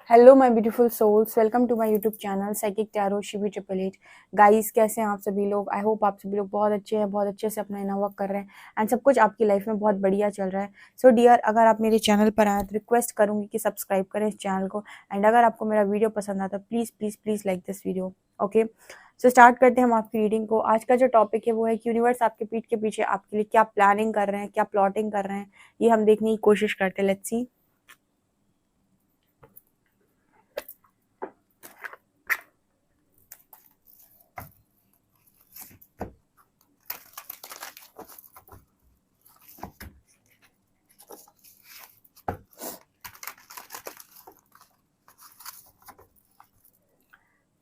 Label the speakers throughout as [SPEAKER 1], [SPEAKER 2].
[SPEAKER 1] Hello my beautiful souls, welcome to my YouTube channel psychic tarot Shivi 888। Guys, कैसे हैं आप सभी लोग? आई होप आप सभी लोग बहुत अच्छे हैं, बहुत अच्छे से अपना इनर वर्क कर रहे हैं एंड सब कुछ आपकी लाइफ में बहुत बढ़िया चल रहा है। सो डियर, अगर आप मेरे चैनल पर आए तो रिक्वेस्ट करूंगी कि सब्सक्राइब करें इस चैनल को। एंड अगर आपको मेरा वीडियो पसंद आता है please please please like this video. Okay, so start करते हैं हम आपकी रीडिंग को। आज का जो टॉपिक है वो है कि यूनिवर्स आपके पीठ के पीछे आपके लिए क्या प्लानिंग कर रहे हैं, क्या प्लॉटिंग कर रहे हैं, ये हम देखने की कोशिश करते हैं। Let's see.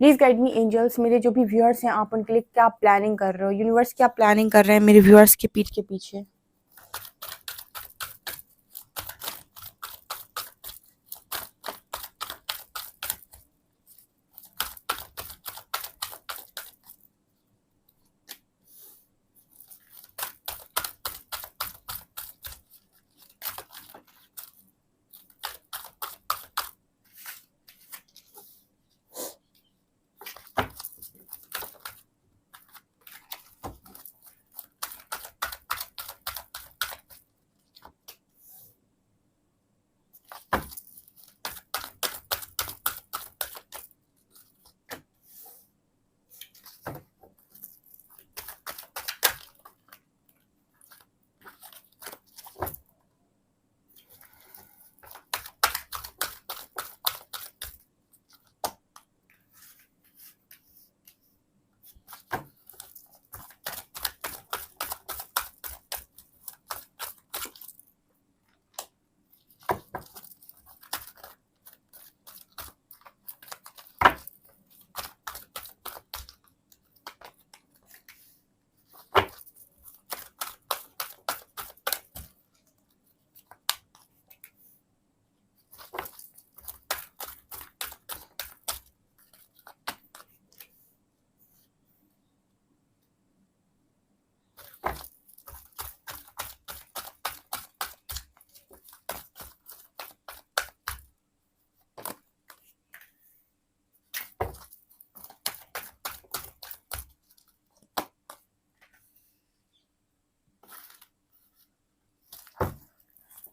[SPEAKER 1] Please guide me angels, मेरे जो भी व्यूअर्स हैं आप उनके लिए क्या प्लानिंग कर रहे हो, यूनिवर्स क्या प्लानिंग कर रहे हैं मेरे व्यूअर्स के पीठ के पीछे।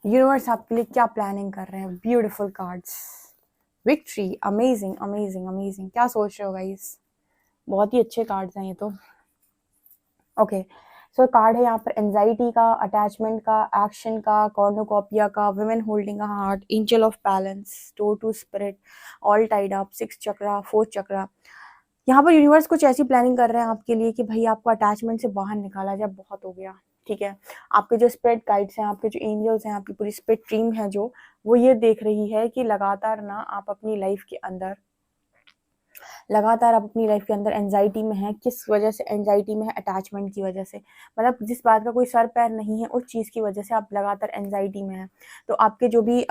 [SPEAKER 1] यूनिवर्स आपके लिए क्या प्लानिंग कर रहे हैं? Beautiful cards, victory, amazing amazing amazing. क्या सोच रहे हो गाइस? बहुत ही अच्छे कार्ड्स हैं ये तो। ओके, सो कार्ड है यहाँ पर एंजाइटी का, अटैचमेंट का, एक्शन का, कॉर्नोकॉपिया का, women holding a heart, angel of balance, door to spirit, all tied up, 6 chakra, 4 chakra. यहाँ पर यूनिवर्स कुछ ऐसी प्लानिंग कर रहे हैं आपके लिए कि भाई आपको अटैचमेंट से बाहर निकाला जाए, बहुत हो गया। ठीक है, आपके जो स्पिरिट गाइड्स हैं, आपके जो एंजल्स हैं, आपकी पूरी स्पिरिट टीम है जो, वो ये देख रही है कि लगातार ना आप अपनी लाइफ के अंदर, लगातार आप अपनी लाइफ के अंदर एंजाइटी में है। किस वजह से एंजाइटी में है? अटैचमेंट की वजह से। मतलब जिस बात का कोई सर पैर नहीं है, उस चीज़ की वजह से आप लगातार एंजाइटी में है। तो आपके जो भी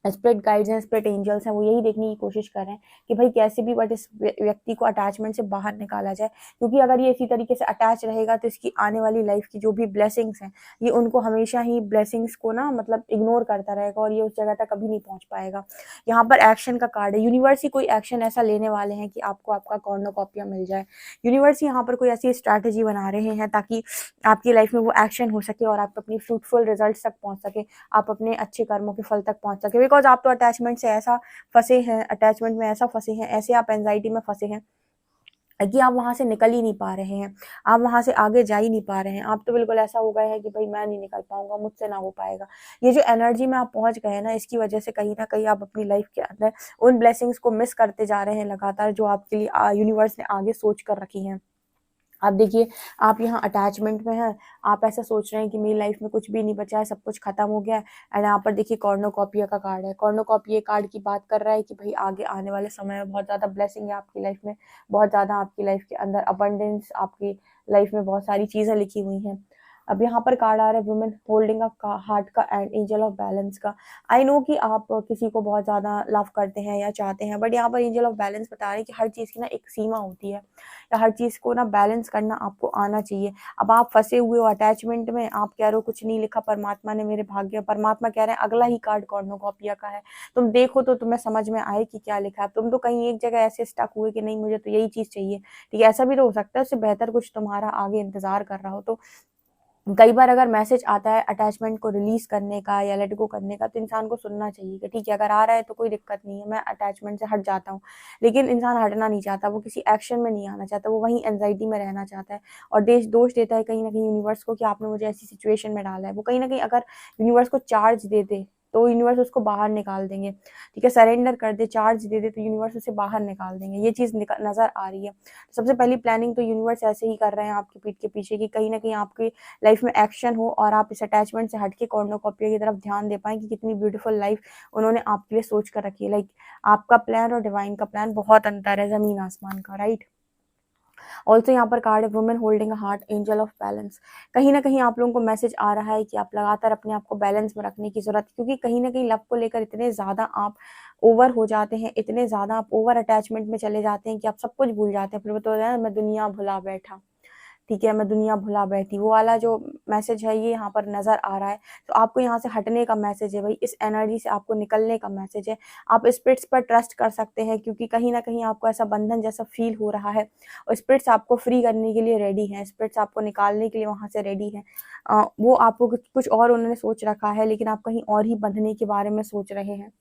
[SPEAKER 1] स्पिरिट गाइड्स हैं, स्पिरिट एंजल्स हैं, वो यही देखने की कोशिश कर रहे हैं कि भाई कैसे भी बट इस व्यक्ति को अटैचमेंट से बाहर निकाला जाए। क्योंकि अगर ये इसी तरीके से अटैच रहेगा तो इसकी आने वाली लाइफ की जो भी ब्लेसिंग्स हैं, ये उनको हमेशा ही ब्लेसिंग्स को ना मतलब इग्नोर करता रहेगा और ये उस जगह तक कभी नहीं पहुंच पाएगा। यहाँ पर एक्शन का कार्ड है। यूनिवर्स ही कोई एक्शन ऐसा लेने वाले हैं कि आपको आपका कॉर्नोकॉपिया मिल जाए। यूनिवर्स ही यहाँ पर कोई ऐसी स्ट्रैटेजी बना रहे हैं ताकि आपकी लाइफ में वो एक्शन हो सके और आप अपनी फ्रूटफुल रिजल्ट तक पहुंच सके, आप अपने अच्छे कर्मों के फल तक पहुंच सके। बिकॉज आप तो अटैचमेंट से ऐसा फंसे हैं, अटैचमेंट में ऐसा फंसे हैं, ऐसे आप एंजाइटी में फंसे हैं कि आप वहां से निकल ही नहीं पा रहे हैं, आप वहां से आगे जा ही नहीं पा रहे हैं। आप तो बिल्कुल ऐसा हो गए हैं कि भाई मैं नहीं निकल पाऊंगा, मुझसे ना हो पाएगा। ये जो एनर्जी में आप पहुंच गए हैं ना, इसकी वजह से कहीं ना कहीं आप अपनी लाइफ के अंदर उन ब्लेसिंग्स को मिस करते जा रहे हैं लगातार, जो आपके लिए यूनिवर्स ने आगे सोच कर रखी हैं। आप देखिए, आप यहाँ अटैचमेंट में हैं, आप ऐसा सोच रहे हैं कि मेरी लाइफ में कुछ भी नहीं बचा है, सब कुछ खत्म हो गया है। एंड यहाँ पर देखिए कॉर्नोकॉपिया का कार्ड है। कॉर्नोकॉपिया कार्ड की बात कर रहा है कि भाई आगे आने वाले समय में बहुत ज़्यादा ब्लेसिंग है आपकी लाइफ में, बहुत ज़्यादा आपकी लाइफ के अंदर अबंडेंस, आपकी लाइफ में बहुत सारी चीज़ें लिखी हुई हैं। अब यहाँ पर कार्ड आ रहा है वुमेन होल्डिंग अ हार्ट का एंड एंजल ऑफ बैलेंस का। आई नो कि आप किसी को बहुत ज़्यादा लव करते हैं या चाहते हैं, बट यहाँ पर एंजल ऑफ बैलेंस बता रहे हैं कि हर चीज़ की ना एक सीमा होती है, या हर चीज़ को ना बैलेंस करना आपको आना चाहिए। अब आप फंसे हुए हो अटैचमेंट में, आप कह रहे हो कुछ नहीं लिखा परमात्मा ने मेरे भाग्य, परमात्मा कह रहे हैं अगला ही कार्ड कॉर्नुकोपिया का है, तुम देखो तो तुम्हें समझ में आए कि क्या लिखा है। तुम तो कहीं एक जगह ऐसे स्टक हुए कि नहीं मुझे तो यही चीज़ चाहिए, ठीक है, ऐसा भी तो हो सकता है उससे बेहतर कुछ तुम्हारा आगे इंतजार कर रहा हो। तो कई बार अगर मैसेज आता है अटैचमेंट को रिलीज करने का या लेट गो करने का, तो इंसान को सुनना चाहिए कि ठीक है अगर आ रहा है तो कोई दिक्कत नहीं है, मैं अटैचमेंट से हट जाता हूँ। लेकिन इंसान हटना नहीं चाहता, वो किसी एक्शन में नहीं आना चाहता, वो वहीं एंजाइटी में रहना चाहता है और दोष देता है कहीं ना कहीं यूनिवर्स को कि आपने मुझे ऐसी सिचुएशन में डाला है। वो कहीं ना कहीं अगर यूनिवर्स को चार्ज दे दे तो यूनिवर्स उसको बाहर निकाल देंगे, ठीक है, सरेंडर कर दे, चार्ज दे दे तो यूनिवर्स उसे बाहर निकाल देंगे। ये चीज़ नज़र आ रही है। सबसे पहली प्लानिंग तो यूनिवर्स ऐसे ही कर रहे हैं आपकी पीठ के पीछे कि कहीं ना कहीं आपकी लाइफ में एक्शन हो और आप इस अटैचमेंट से हट के कॉर्नुकोपिया की तरफ ध्यान दे पाएँ कि कितनी ब्यूटीफुल लाइफ उन्होंने आपके लिए सोच कर रखी है। लाइक आपका प्लान और डिवाइन का प्लान बहुत अंतर है, ज़मीन आसमान का, राइट। ऑल्सो यहाँ पर कार्ड है women holding a heart angel of balance. कहीं ना कहीं आप लोगों को मैसेज आ रहा है कि आप लगातार अपने आप को बैलेंस में रखने की जरूरत, क्योंकि कहीं ना कहीं लव को लेकर इतने ज़्यादा आप ओवर हो जाते हैं, इतने ज़्यादा आप ओवर अटैचमेंट में चले जाते हैं कि आप सब कुछ भूल जाते हैं। फिर वो तो होता है ना, मैं दुनिया भुला बैठा, ठीक है, मैं दुनिया भुला बैठी, वो वाला जो मैसेज है ये यहाँ पर नज़र आ रहा है। तो आपको यहाँ से हटने का मैसेज है भाई, इस एनर्जी से आपको निकलने का मैसेज है। आप स्पिरिट्स पर ट्रस्ट कर सकते हैं क्योंकि कहीं ना कहीं आपको ऐसा बंधन जैसा फील हो रहा है और स्पिरिट्स आपको फ्री करने के लिए रेडी हैं, स्पिरिट्स आपको निकालने के लिए वहाँ से रेडी हैं। वो आपको कुछ और उन्होंने सोच रखा है, लेकिन आप कहीं और ही बंधने के बारे में सोच रहे हैं,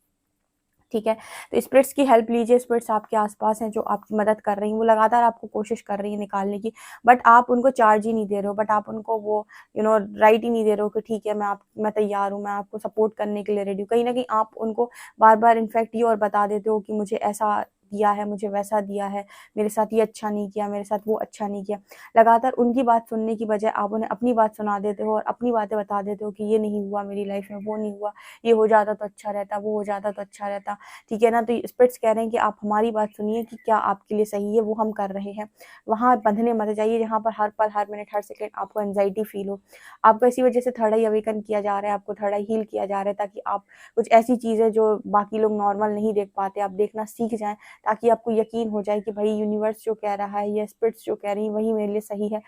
[SPEAKER 1] ठीक है। तो स्पिरिट्स की हेल्प लीजिए, स्पिरिट्स आपके आसपास हैं जो आपकी मदद कर रही हैं, वो लगातार आपको कोशिश कर रही है निकालने की, बट आप उनको चार्ज ही नहीं दे रहे हो, बट आप उनको वो राइट ही नहीं दे रहे हो कि ठीक है मैं तैयार हूँ, मैं आपको सपोर्ट करने के लिए रेडी हूँ। कहीं ना कहीं आप उनको बार बार इनफैक्ट ये और बता देते हो कि मुझे ऐसा दिया है, मुझे वैसा दिया है, मेरे साथ ये अच्छा नहीं किया, मेरे साथ वो अच्छा नहीं किया। लगातार उनकी बात सुनने की बजाय आप उन्हें अपनी बात सुना देते हो और अपनी बातें बता देते हो कि ये नहीं हुआ मेरी लाइफ में, वो नहीं हुआ, ये हो जाता तो अच्छा रहता, वो हो जाता तो अच्छा रहता, ठीक है ना। तो स्पिरिट्स कह रहे हैं कि आप हमारी बात सुनिए कि क्या आपके लिए सही है, वो हम कर रहे हैं। वहाँ बंधने मत जाइए जहाँ पर हर पल, हर मिनट, हर सेकंड आपको एंजाइटी फील हो। आपको इसी वजह से थर्ड आई अवेकन किया जा रहा है, आपको थर्ड आई हील किया जा रहा है, ताकि आप कुछ ऐसी चीज़ें जो बाकी लोग नॉर्मल नहीं देख पाते, आप देखना सीख जाएं, ताकि आपको यकीन हो जाए कि भाई यूनिवर्स जो कह रहा है या स्पिरिट्स जो कह रही है वही मेरे लिए सही है।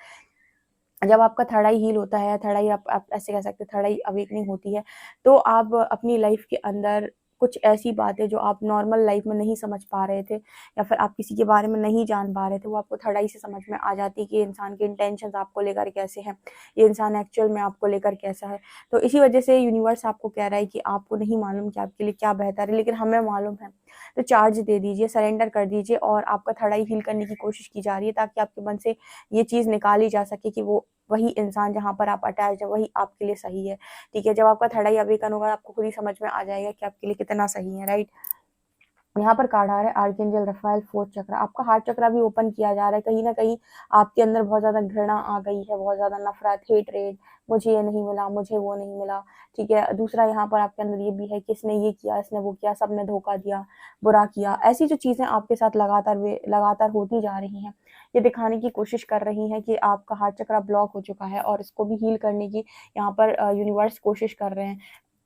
[SPEAKER 1] जब आपका थर्ड आई हील होता है, थर्ड आई आप ऐसे कह सकते हैं थर्ड आई अवेकनिंग होती है, तो आप अपनी लाइफ के अंदर कुछ ऐसी बातें जो आप नॉर्मल लाइफ में नहीं समझ पा रहे थे या फिर आप किसी के बारे में नहीं जान पा रहे थे, वो आपको थर्ड आई से समझ में आ जाती है कि इंसान के इंटेंशंस आपको लेकर कैसे हैं, ये इंसान एक्चुअल में आपको लेकर कैसा है। तो इसी वजह से यूनिवर्स आपको कह रहा है कि आपको नहीं मालूम कि आपके लिए क्या बेहतर है, लेकिन हमें मालूम है। तो चार्ज दे दीजिए, सरेंडर कर दीजिए और आपका थर्ड आई हील करने की कोशिश की जा रही है, ताकि आपके मन से ये चीज़ निकाली जा सके कि वो वही इंसान जहाँ पर आप अटैच है वही आपके लिए सही है, ठीक है। जब आपका थर्ड आई अवेकन होगा आपको खुद ही समझ में आ जाएगा कि आपके लिए कितना सही है, राइट। यहाँ पर कार्ड आ रहा है आर्कएंजल रफाएल फोर्थ चक्र। आपका हार्ट चक्र भी ओपन किया जा रहा है। कहीं ना कहीं आपके अंदर बहुत ज़्यादा घृणा आ गई है, बहुत ज़्यादा नफरत, हेटरेट, मुझे ये नहीं मिला, मुझे वो नहीं मिला, ठीक है। दूसरा यहाँ पर आपके अंदर ये भी है कि इसने ये किया, इसने वो किया, सबने धोखा दिया, बुरा किया। ऐसी जो चीज़ें आपके साथ लगातार होती जा रही हैं, ये दिखाने की कोशिश कर रही हैं कि आपका हार्ट चक्र ब्लॉक हो चुका है और इसको भी हील करने की यहाँ पर यूनिवर्स कोशिश कर रहे हैं।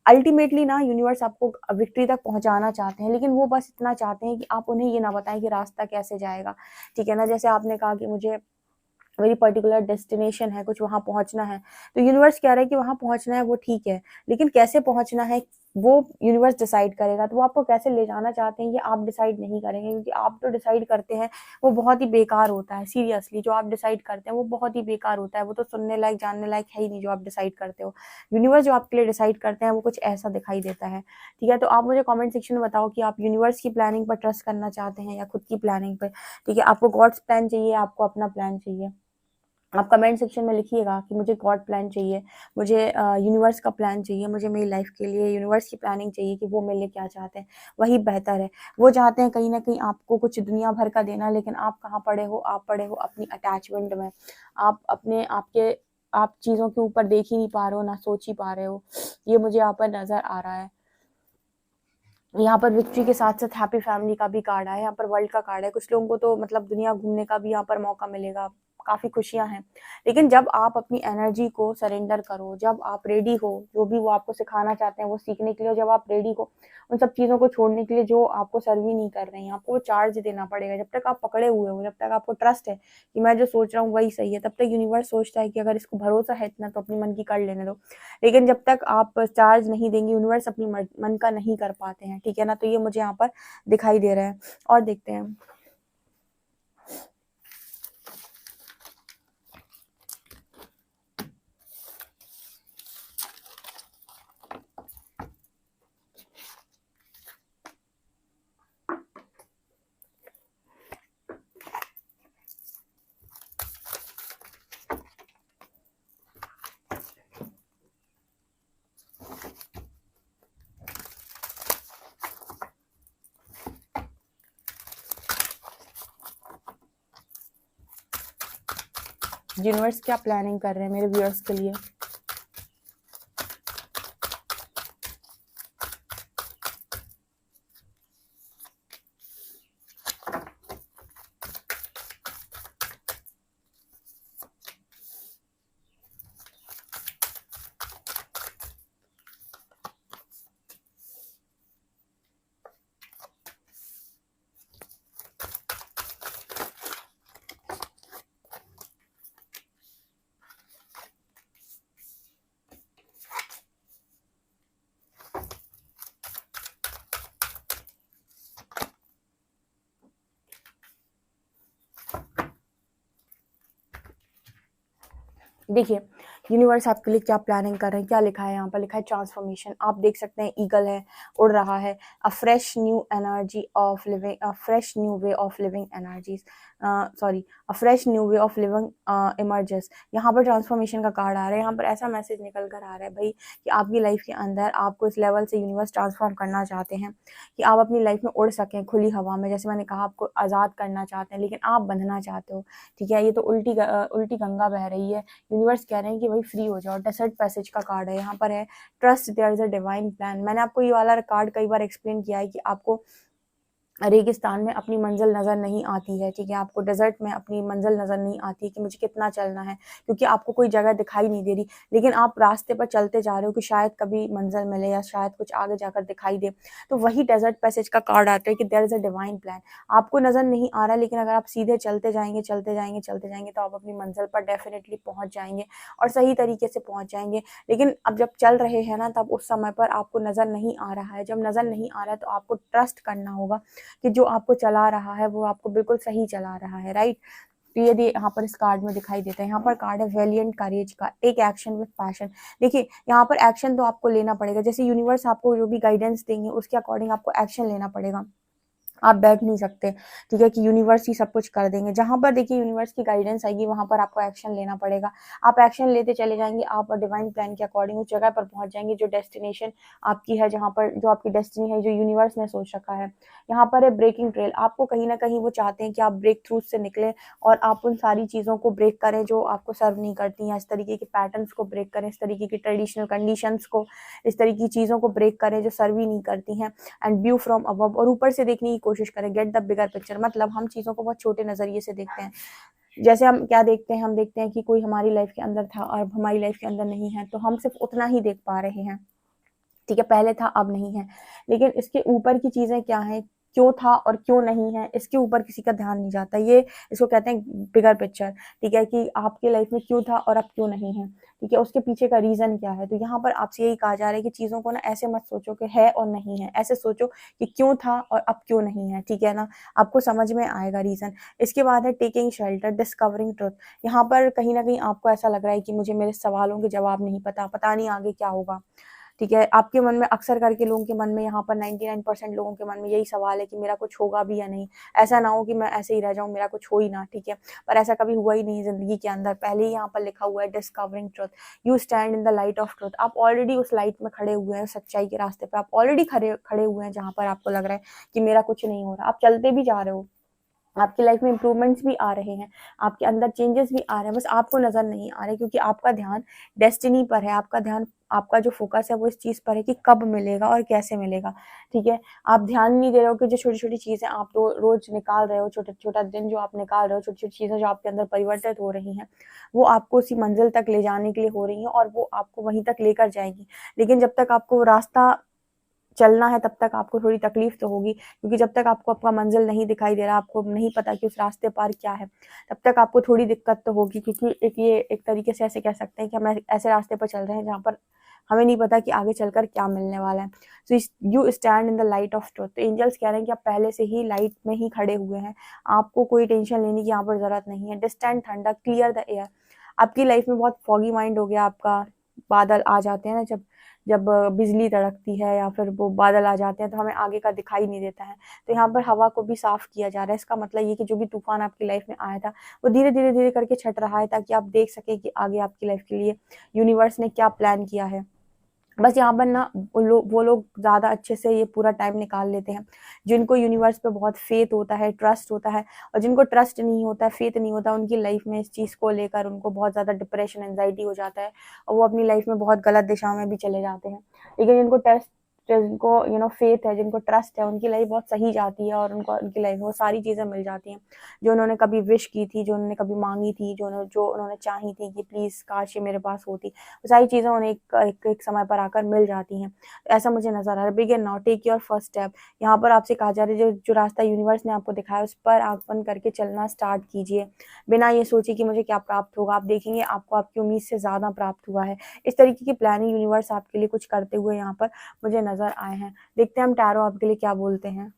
[SPEAKER 1] अल्टीमेटली ना यूनिवर्स आपको विक्ट्री तक पहुंचाना चाहते हैं, लेकिन वो बस इतना चाहते हैं कि आप उन्हें ये ना बताएं कि रास्ता कैसे जाएगा, ठीक है ना। जैसे आपने कहा कि मुझे मेरी पर्टिकुलर डेस्टिनेशन है, कुछ वहाँ पहुँचना है, तो यूनिवर्स कह रहा है कि वहाँ पहुँचना है वो ठीक है, लेकिन कैसे पहुँचना है वो यूनिवर्स डिसाइड करेगा। तो वो आपको कैसे ले जाना चाहते हैं ये आप डिसाइड नहीं करेंगे, क्योंकि आप जो डिसाइड करते हैं वो बहुत ही बेकार होता है। सीरियसली जो आप डिसाइड करते हैं वो बहुत ही बेकार होता है, वो तो सुनने लायक, जानने लायक है ही नहीं जो आप डिसाइड करते हो। यूनिवर्स जो आपके लिए डिसाइड करते हैं वो कुछ ऐसा दिखाई देता है, ठीक है। तो आप मुझे कॉमेंट सेक्शन में बताओ कि आप यूनिवर्स की प्लानिंग पर ट्रस्ट करना चाहते हैं या खुद की प्लानिंग पर, ठीक है। आपको गॉड्स प्लान चाहिए, आपको अपना प्लान चाहिए। आप कमेंट सेक्शन में लिखिएगा कि मुझे गॉड प्लान चाहिए, मुझे यूनिवर्स का प्लान चाहिए, मुझे मेरी लाइफ के लिए यूनिवर्स की प्लानिंग चाहिए कि वो मेरे लिए क्या चाहते हैं, वही बेहतर है। वो चाहते हैं कहीं ना कहीं आपको कुछ दुनिया भर का देना, लेकिन आप कहाँ पड़े हो, आप पड़े हो अपनी अटैचमेंट में। आप अपने आपके आप चीज़ों के ऊपर देख ही नहीं पा रहे हो, ना सोच ही पा रहे हो, ये मुझे यहाँ पर नज़र आ रहा है। यहाँ पर विक्ट्री के साथ साथ हैप्पी फैमिली का भी कार्ड है, यहाँ पर वर्ल्ड का कार्ड है। कुछ लोगों को तो मतलब दुनिया घूमने का भी यहाँ पर मौका मिलेगा, काफ़ी खुशियाँ हैं। लेकिन जब आप अपनी एनर्जी को सरेंडर करो, जब आप रेडी हो, जो भी वो आपको सिखाना चाहते हैं वो सीखने के लिए, जब आप रेडी हो उन सब चीज़ों को छोड़ने के लिए जो आपको सर्व ही नहीं कर रहे हैं, आपको वो चार्ज देना पड़ेगा। जब तक आप पकड़े हुए हो, जब तक आपको ट्रस्ट है कि मैं जो सोच रहा हूँ वही सही है, तब तक यूनिवर्स सोचता है कि अगर इसको भरोसा है इतना तो अपनी मन की कर लेने दो। लेकिन जब तक आप चार्ज नहीं देंगे, यूनिवर्स अपनी मन का नहीं कर पाते हैं, ठीक है ना। तो ये मुझे यहाँ पर दिखाई दे रहा है। और देखते हैं। यूनिवर्स क्या प्लानिंग कर रहे हैं मेरे व्यूअर्स के लिए। देखिए यूनिवर्स आपके लिए क्या प्लानिंग कर रहे हैं, क्या लिखा है यहाँ पर। लिखा है ट्रांसफॉर्मेशन। आप देख सकते हैं ईगल है, उड़ रहा है। अ fresh new energy of living, a fresh new way of living energies, sorry, a fresh new way of living emerges. यहाँ पर ट्रांसफॉर्मेशन का कार्ड आ रहा है। यहाँ पर ऐसा मैसेज निकल कर आ रहा है भाई कि आपकी लाइफ के अंदर आपको इस लेवल से यूनिवर्स ट्रांसफॉर्म करना चाहते हैं कि आप अपनी लाइफ में उड़ सकें खुली हवा में। जैसे मैंने कहा, आपको आज़ाद करना चाहते हैं लेकिन आप बंधना चाहते हो, ठीक है। ये तो उल्टी गंगा बह रही है। यूनिवर्स कह रहे हैं कि भाई फ्री हो जाओ। डेसर्ट पैसेज का कार्ड है। यहाँ पर है trust there is a divine plan. मैंने आपको ये वाला कार्ड कई बार एक्सप्लेन किया है कि आपको रेगिस्तान में अपनी मंजिल नज़र नहीं आती है, ठीक है। आपको डेजर्ट में अपनी मंजिल नज़र नहीं आती कि मुझे कितना चलना है, क्योंकि आपको कोई जगह दिखाई नहीं दे रही। लेकिन आप रास्ते पर चलते जा रहे हो कि शायद कभी मंजिल मिले या शायद कुछ आगे जाकर दिखाई दे। तो वही डेजर्ट पैसेज का कार्ड आता है कि there is a divine plan. आपको नज़र नहीं आ रहा, लेकिन अगर आप सीधे चलते जाएंगे चलते जाएंगे चलते जाएंगे तो आप अपनी मंजिल पर डेफिनेटली पहुँच जाएंगे और सही तरीके से पहुँच जाएंगे। लेकिन अब जब चल रहे हैं ना, तब उस समय पर आपको नज़र नहीं आ रहा है। जब नज़र नहीं आ रहा है तो आपको ट्रस्ट करना होगा कि जो आपको चला रहा है वो आपको बिल्कुल सही चला रहा है, राइट। तो ये यहाँ पर इस कार्ड में दिखाई देता है। यहाँ पर कार्ड है वेलिएंट करेज का, टेक एक्शन विद पैशन। देखिए यहाँ पर एक्शन तो आपको लेना पड़ेगा। जैसे यूनिवर्स आपको जो भी गाइडेंस देंगे उसके अकॉर्डिंग आपको एक्शन लेना पड़ेगा। आप बैठ नहीं सकते, ठीक है, कि यूनिवर्स ही सब कुछ कर देंगे। जहाँ पर देखिए यूनिवर्स की गाइडेंस आएगी वहाँ पर आपको एक्शन लेना पड़ेगा। आप एक्शन लेते चले जाएंगे, आप डिवाइन प्लान के अकॉर्डिंग उस जगह पर पहुँच जाएंगे जो डेस्टिनेशन आपकी है, जहाँ पर जो आपकी डेस्टिनी है, जो यूनिवर्स ने सोच रखा है। यहाँ पर है ब्रेकिंग ट्रेल। आपको कहीं ना कहीं वो चाहते हैं कि आप ब्रेक थ्रू से निकलें और आप उन सारी चीज़ों को ब्रेक करें जो आपको सर्व नहीं करती हैं। इस तरीके के पैटर्न्स को ब्रेक करें, इस तरीके की ट्रेडिशनल कंडीशंस को, इस तरीके की चीज़ों को ब्रेक करें जो सर्व ही नहीं करती हैं। एंड व्यू फ्रॉम अबव, और ऊपर से देखने की कोशिश करें। गेट द बिगर पिक्चर, मतलब हम चीज़ों को बहुत छोटे नज़रिए से देखते हैं। जैसे हम क्या देखते हैं, हम देखते हैं कि कोई हमारी लाइफ के अंदर था और अब हमारी लाइफ के अंदर नहीं है, तो हम सिर्फ उतना ही देख पा रहे हैं, ठीक है। पहले था अब नहीं है, लेकिन इसके ऊपर की चीज़ें क्या हैं, क्यों था और क्यों नहीं है, इसके ऊपर किसी का ध्यान नहीं जाता। ये इसको कहते हैं बिगर पिक्चर, ठीक है, कि आपकी लाइफ में क्यों था और अब क्यों नहीं है, ठीक है, उसके पीछे का रीज़न क्या है। तो यहाँ पर आपसे यही कहा जा रहा है कि चीज़ों को ना ऐसे मत सोचो कि है और नहीं है, ऐसे सोचो कि क्यों था और अब क्यों नहीं है, ठीक है ना। आपको समझ में आएगा रीज़न। इसके बाद है टेकिंग शेल्टर, डिस्कवरिंग ट्रुथ। यहाँ पर कहीं ना कहीं आपको ऐसा लग रहा है कि मुझे मेरे सवालों के जवाब नहीं पता, पता नहीं आगे क्या होगा, ठीक है। आपके मन में अक्सर करके लोगों के मन में, यहाँ पर 99% लोगों के मन में यही सवाल है कि मेरा कुछ होगा भी या नहीं। ऐसा ना हो कि मैं ऐसे ही रह जाऊँ, मेरा कुछ हो ही ना, ठीक है। पर ऐसा कभी हुआ ही नहीं ज़िंदगी के अंदर। पहले ही यहाँ पर लिखा हुआ है discovering truth, you stand in the light of truth. आप ऑलरेडी उस लाइट में खड़े हुए हैं, सच्चाई के रास्ते पर आप ऑलरेडी खड़े हुए हैं, जहाँ पर आपको लग रहा है कि मेरा कुछ नहीं हो रहा। आप चलते भी जा रहे हो आपकी लाइफ में इंप्रूवमेंट्स भी आ रहे हैं, आपके अंदर चेंजेस भी आ रहे हैं, बस आपको नज़र नहीं आ रहे क्योंकि आपका ध्यान डेस्टिनी पर है, आपका ध्यान, आपका जो फोकस है वो इस चीज़ पर है कि कब मिलेगा और कैसे मिलेगा, ठीक है। आप ध्यान नहीं दे रहे हो कि जो छोटी-छोटी चीज़ें आप रोज़ निकाल रहे हो, छोटा-छोटा दिन जो आप निकाल रहे हो, छोटी-छोटी चीज़ें जो आपके अंदर परिवर्तित हो रही हैं, वो आपको उसी मंज़िल तक ले जाने के लिए हो रही हैं और वो आपको वहीं तक लेकर जाएँगी। लेकिन जब तक आपको वो रास्ता चलना है तब तक आपको थोड़ी तकलीफ तो होगी, क्योंकि जब तक आपको आपका मंजिल नहीं दिखाई दे रहा, आपको नहीं पता कि उस रास्ते पार क्या है, तब तक आपको थोड़ी दिक्कत तो होगी, क्योंकि एक तरीके से ऐसे कह सकते हैं कि हम ऐसे रास्ते पर चल रहे हैं जहाँ पर हमें नहीं पता कि आगे चलकर क्या मिलने वाला है। So you stand in the light of truth. तो एंजल्स कह रहे हैं कि आप पहले से ही लाइट में ही खड़े हुए हैं, आपको कोई टेंशन लेने की यहाँ पर ज़रूरत नहीं है। Distant thunder clear the air. आपकी लाइफ में बहुत फॉगी माइंड हो गया आपका, बादल आ जाते हैं ना, जब जब बिजली तड़कती है या फिर वो बादल आ जाते हैं तो हमें आगे का दिखाई नहीं देता है। तो यहाँ पर हवा को भी साफ किया जा रहा है। इसका मतलब ये कि जो भी तूफान आपकी लाइफ में आया था वो धीरे धीरे धीरे करके छट रहा है, ताकि आप देख सकें कि आगे आपकी लाइफ के लिए यूनिवर्स ने क्या प्लान किया है। बस यहाँ पर ना वो लोग ज़्यादा अच्छे से ये पूरा टाइम निकाल लेते हैं जिनको यूनिवर्स पे बहुत फेथ होता है, ट्रस्ट होता है। और जिनको ट्रस्ट नहीं होता है, फेथ नहीं होता, उनकी लाइफ में इस चीज़ को लेकर उनको बहुत ज़्यादा डिप्रेशन, एंजाइटी हो जाता है और वो अपनी लाइफ में बहुत गलत दिशा में भी चले जाते हैं। लेकिन जिनको जिनको फेथ है, जिनको ट्रस्ट है, उनकी लाइफ बहुत सही जाती है और उनको उनकी लाइफ में वो सारी चीज़ें मिल जाती हैं जो उन्होंने कभी विश की थी, जो उन्होंने कभी मांगी थी, जो उन्होंने चाही थी कि प्लीज़ काश ये मेरे पास होती। वो सारी चीज़ें उन्हें एक समय पर आकर मिल जाती हैं। ऐसा मुझे नज़र आ रहा है। Begin now, take your first step. यहाँ पर आपसे कहा जा रहा है जो रास्ता यूनिवर्स ने आपको दिखाया उस पर आँख बंद करके चलना स्टार्ट कीजिए। बिना ये सोचे कि मुझे क्या प्राप्त होगा, आप देखेंगे आपको आपकी उम्मीद से ज़्यादा प्राप्त हुआ है। इस तरीके की प्लानिंग यूनिवर्स आपके लिए कुछ करते हुए यहाँ पर मुझे नज़र आए हैं। देखते हैं हम टैरो आपके लिए क्या बोलते हैं।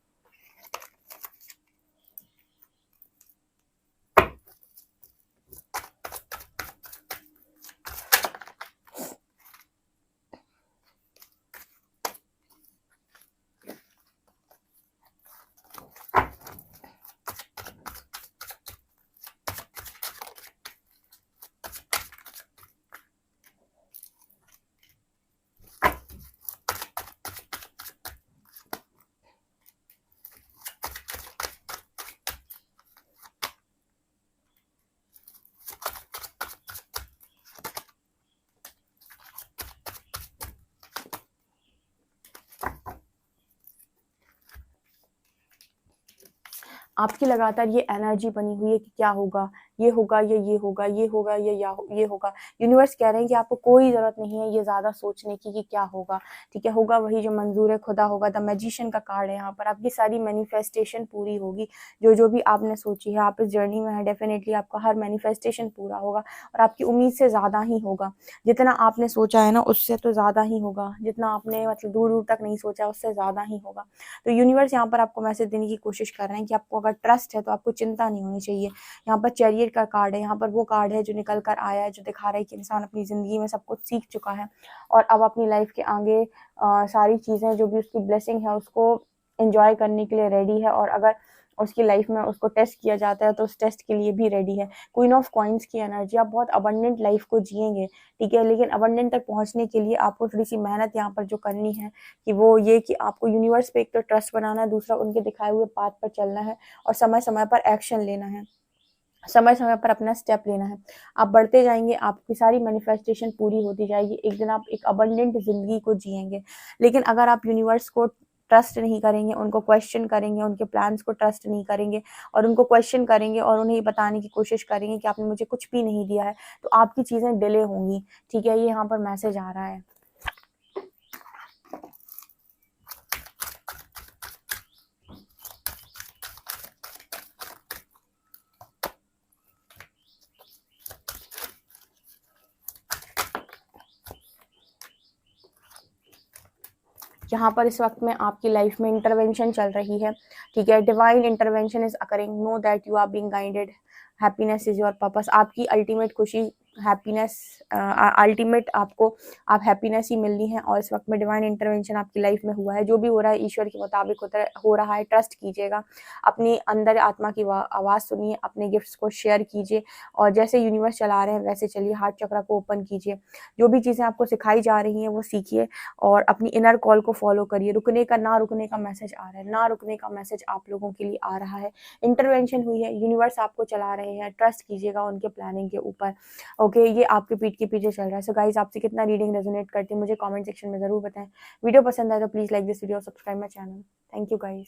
[SPEAKER 1] आपकी लगातार ये एनर्जी बनी हुई है कि क्या होगा, ये होगा या ये होगा, ये होगा या ये होगा। यूनिवर्स कह रहे हैं कि आपको कोई ज़रूरत नहीं है ये ज़्यादा सोचने की कि क्या होगा, ठीक है। होगा वही जो मंजूर है खुदा होगा। द मैजिशियन का कार्ड है यहाँ पर। आपकी सारी मैनिफेस्टेशन पूरी होगी। जो भी आपने सोची है, आप इस जर्नी में है, डेफिनेटली आपका हर मैनिफेस्टेशन पूरा होगा और आपकी उम्मीद से ज़्यादा ही होगा। जितना आपने सोचा है ना उससे तो ज़्यादा ही होगा। जितना आपने मतलब दूर दूर तक नहीं सोचा उससे ज़्यादा ही होगा। तो यूनिवर्स यहाँ पर आपको मैसेज देने की कोशिश कर रहे हैं कि आपको अगर ट्रस्ट है तो आपको चिंता नहीं होनी चाहिए। यहाँ पर चैरियट का कार्ड है। यहाँ पर वो कार्ड है जो निकल कर आया है, जो दिखा रहा है कि इंसान अपनी ज़िंदगी में सब कुछ सीख चुका है और अब अपनी लाइफ के आगे सारी चीज़ें जो भी उसकी ब्लेसिंग है उसको एंजॉय करने के लिए रेडी है। और अगर उसकी लाइफ में उसको टेस्ट किया जाता है तो उस टेस्ट के लिए भी रेडी है। क्वीन ऑफ कॉइन्स की एनर्जी। आप बहुत अबंडेंट लाइफ को जिएंगे, ठीक है, लेकिन अबंडेंट तक पहुंचने के लिए आपको थोड़ी सी मेहनत यहाँ पर जो करनी है कि वो ये कि आपको यूनिवर्स पे एक तो ट्रस्ट बनाना है, दूसरा उनके दिखाए हुए पाथ पर चलना है और समय समय पर एक्शन लेना है, समय समय पर अपना स्टेप लेना है। आप बढ़ते जाएंगे, आपकी सारी मैनिफेस्टेशन पूरी होती जाएगी। एक दिन आप एक अबंडेंट जिंदगी को जिएंगे। लेकिन अगर आप यूनिवर्स को ट्रस्ट नहीं करेंगे, उनको क्वेश्चन करेंगे, उनके प्लान्स को ट्रस्ट नहीं करेंगे और उनको क्वेश्चन करेंगे और उन्हें बताने की कोशिश करेंगे कि आपने मुझे कुछ भी नहीं दिया है, तो आपकी चीज़ें डिले होंगी, ठीक है। ये यहाँ पर मैसेज आ रहा है। यहाँ पर इस वक्त में आपकी लाइफ में इंटरवेंशन चल रही है, ठीक है। Divine intervention is occurring. Know that you are being guided, happiness is your purpose. आपकी अल्टीमेट खुशी, हैप्पीनेस, अल्टीमेट आपको आप हैप्पीनेस ही मिलनी है। और इस वक्त में डिवाइन इंटरवेंशन आपकी लाइफ में हुआ है। जो भी हो रहा है ईश्वर के मुताबिक हो रहा है। ट्रस्ट कीजिएगा, अपनी अंदर आत्मा की आवाज़ सुनिए, अपने गिफ्ट्स को शेयर कीजिए और जैसे यूनिवर्स चला रहे हैं वैसे चलिए। हार्ट चक्र को ओपन कीजिए, जो भी चीज़ें आपको सिखाई जा रही हैं वो सीखिए और अपनी इनर कॉल को फॉलो करिए। रुकने का, ना रुकने का मैसेज आ रहा है, ना रुकने का मैसेज आप लोगों के लिए आ रहा है। इंटरवेंशन हुई है, यूनिवर्स आपको चला रहे हैं, ट्रस्ट कीजिएगा उनके प्लानिंग के ऊपर। ओके, ये आपके पीठ के पीछे चल रहा है। सो गाइज, आपसे कितना रीडिंग रेजोनेट करती है मुझे कमेंट सेक्शन में ज़रूर बताएं। वीडियो पसंद आए तो please like this video, subscribe my channel. Thank you guys.